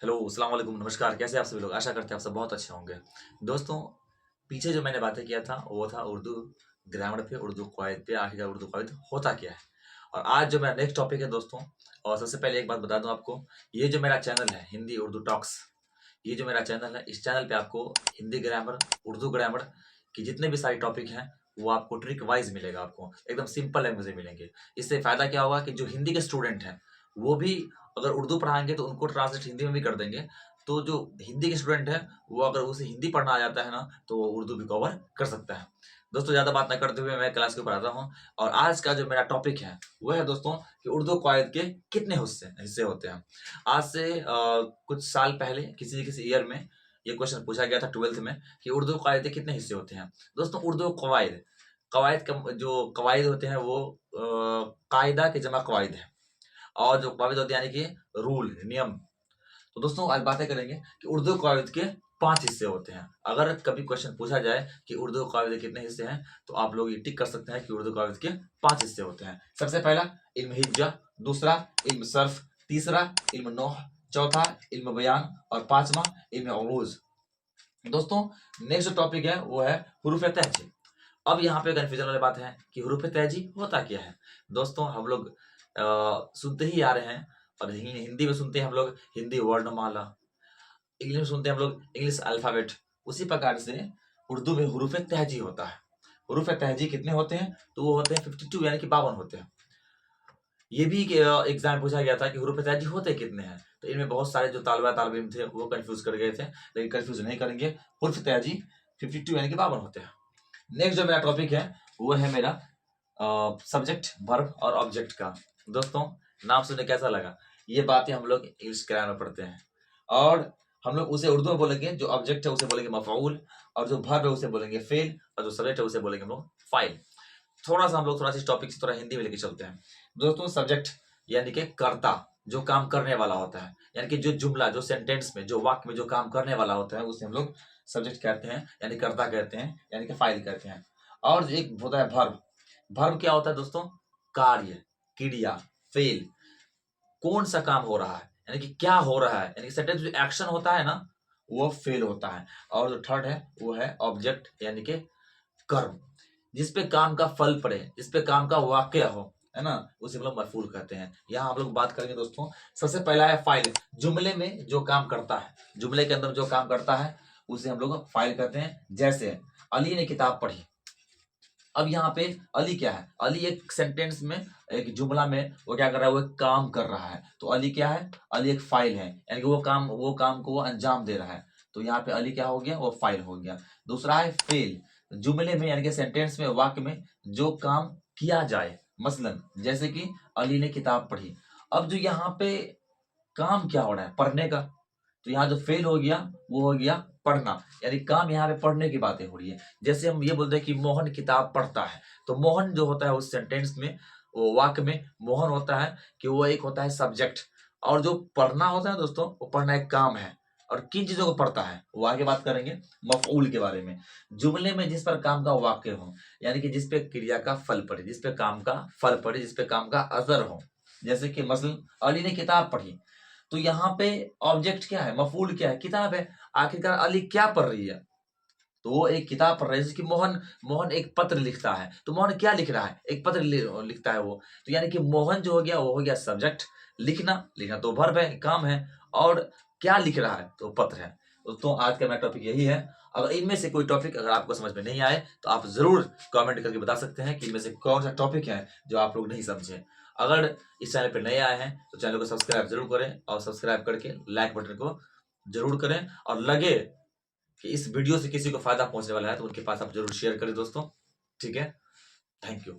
Hello, अस्सलाम वालेकुम, नमस्कार। कैसे आप सभी लोग? आशा करते हैं आप सब बहुत अच्छे होंगे। दोस्तों, पीछे जो मैंने बातें किया था वो था उर्दू ग्रामर पे, उर्दू कवायद पे, आखिरकार उर्दू कवायद होता क्या है। और आज जो मेरा नेक्स्ट टॉपिक है दोस्तों, और सबसे पहले एक बात बता दूं आपको, ये जो मेरा चैनल है हिंदी उर्दू टॉक्स, ये जो मेरा चैनल है, इस चैनल पे आपको हिंदी ग्रामर, उर्दू ग्रामर की जितने भी सारे टॉपिक हैं वो आपको ट्रिक वाइज मिलेगा, आपको एकदम सिंपल लैंग्वेज में मिलेंगे। इससे फायदा क्या होगा कि जो हिंदी के स्टूडेंट हैं वो भी अगर उर्दू पढ़ाएंगे तो उनको ट्रांसलेट हिंदी में भी कर देंगे। तो जो हिंदी के स्टूडेंट है वो अगर उसे हिंदी पढ़ना आ जाता है ना तो वो उर्दू भी कवर कर सकता है। दोस्तों, ज़्यादा बात ना करते हुए मैं क्लास के ऊपर आता हूँ। और आज का जो मेरा टॉपिक है वह है दोस्तों कि उर्दू कवायद के कितने हिस्से हिस्से होते हैं। आज से कुछ साल पहले किसी किसी ईयर में ये क्वेश्चन पूछा गया था 12th में कि उर्दू कवायद के कितने हिस्से होते हैं। दोस्तों, उर्दू कवायद कवायद का जो कवायद होते हैं वो कायदा के जमा कवायद है, और जो कवायद होते हैं यानी कि रूल नियम। तो दोस्तों, आज बातें करेंगे कि उर्दू कवायद के 5 हिस्से होते हैं। अगर कभी क्वेश्चन पूछा जाए कि उर्दू कवायद के कितने हिस्से हैं तो आप लोग ये टिक कर सकते हैं कि उर्दू कवायद के 5 हिस्से होते हैं। सबसे पहला इल्म हिज्जा, दूसरा इल्म सर्फ, तीसरा इल्म नौह, चौथा इल्म बयान और पांचवा इल्म उरूज। दोस्तों, नेक्स्ट जो टॉपिक है वो है हुरूफ तहजी। अब यहाँ पे कन्फ्यूजन वाली बात है कि हुरूफ तहजी होता क्या है। दोस्तों, हम लोग सुनते ही आ रहे हैं, और हिंदी में सुनते हैं हम लोग हिंदी वर्णमाला, इंग्लिश में सुनते हैं हम लोग इंग्लिश अल्फाबेट। उसी प्रकार से उर्दू में हुरूफ तहजी होता है। हुरूफ तहजी कितने होते हैं? तो वो होते हैं 52, यानी कि 52 होते हैं। ये भी एग्जाम पूछा गया था कि हुरूफ तहजी होते कितने हैं, तो इनमें बहुत सारे जो तालिब इल्म थे वो कंफ्यूज कर गए थे, लेकिन कंफ्यूज नहीं करेंगे। हुरूफ तहजी 52 यानी कि 52 होते हैं। नेक्स्ट जो मेरा टॉपिक है वो है मेरा सब्जेक्ट वर्ब और ऑब्जेक्ट का। दोस्तों, नाम सुनने कैसा लगा? ये बातें हम लोग इंग्लिश ग्रामर में पढ़ते हैं, और हम लोग उसे उर्दू में बोलेंगे। जो ऑब्जेक्ट है उसे बोलेंगे मफऊल, और जो वर्ब है उसे बोलेंगे फेल, और जो सब्जेक्ट है उसे बोलेंगे हम लोग फाइल। थोड़ा सा हम लोग थोड़ा सी टॉपिक थोड़ा हिंदी में लेके चलते हैं। दोस्तों, सब्जेक्ट यानी कि कर्ता, जो काम करने वाला होता है, यानी कि जो जुमला, जो सेंटेंस में, जो वाक्य में जो काम करने वाला होता है उसे हम लोग सब्जेक्ट कहते हैं, यानी कर्ता कहते हैं, यानी कि फाइल कहते हैं। और जो एक होता है वर्ब। वर्ब क्या होता है दोस्तों? कार्य, क्रिया, फेल, कौन सा काम हो रहा है, यानी कि क्या हो रहा है, यानी कि सेंटेंस जो एक्शन होता है ना वो फेल होता है। और जो थर्ड है वो है ऑब्जेक्ट, यानी कि कर्म, जिसपे काम का फल पड़े, जिसपे काम का वाक्य हो, है ना, उसे हम लोग मफूल कहते हैं। यहाँ हम लोग बात करेंगे दोस्तों। सबसे पहला है फाइल, जुमले में जो काम करता है, जुमले के अंदर जो काम करता है उसे हम लोग फाइल कहते हैं। जैसे अली ने किताब पढ़ी। अब यहाँ पे अली क्या है? अली एक सेंटेंस में, एक जुमला में वो क्या कर रहा है? वो एक काम कर रहा है। तो अली क्या है? अली एक फाइल है, यानी कि वो काम को वो अंजाम दे रहा है। तो यहाँ पे अली क्या हो गया? वो फाइल हो गया। दूसरा है फेल, जुमले में यानी कि सेंटेंस में, वाक्य में जो काम किया जाए। मसलन जैसे कि अली ने किताब पढ़ी। अब जो यहाँ पे काम क्या हो रहा है? पढ़ने का। तो यहाँ जो फेल हो गया वो हो गया पढ़ना, यानी काम यहाँ पे पढ़ने की बातें हो रही है। जैसे हम ये बोलते हैं कि मोहन किताब पढ़ता है, तो मोहन जो होता है उस सेंटेंस में, वो वाक्य में मोहन होता है कि वो एक होता है सब्जेक्ट, और जो पढ़ना होता है दोस्तों वो पढ़ना एक काम है। और किन चीजों को पढ़ता है वो आगे बात करेंगे मफऊल के बारे में। जुमले में जिस पर काम का वाक्य हो, यानी कि जिस पे क्रिया का फल पड़े, जिस पे काम का फल पड़े, जिस पे काम का असर हो। जैसे कि मसलन अली ने किताब पढ़ी, तो यहाँ पे ऑब्जेक्ट क्या है? मफूल क्या है? किताब है। आखिरकार अली क्या पढ़ रही है? तो वो एक किताब पढ़ रहा है। जैसे कि मोहन मोहन एक पत्र लिखता है, तो मोहन क्या लिख रहा है? एक पत्र लिखता है वो। तो यानी कि मोहन जो हो गया वो हो गया सब्जेक्ट। लिखना, लिखना तो वर्ब है, काम है। और क्या लिख रहा है? तो पत्र है। दोस्तों, आज का मेरा टॉपिक यही है। अगर इनमें से कोई टॉपिक अगर आपको समझ में नहीं आए तो आप जरूर कमेंट करके बता सकते हैं कि इनमें से कौन सा टॉपिक है जो आप लोग नहीं समझे। अगर इस चैनल पर नए आए हैं तो चैनल को सब्सक्राइब जरूर करें, और सब्सक्राइब करके लाइक बटन को जरूर करें। और लगे कि इस वीडियो से किसी को फायदा पहुंचने वाला है तो उनके पास आप जरूर शेयर करें दोस्तों। ठीक है, थैंक यू।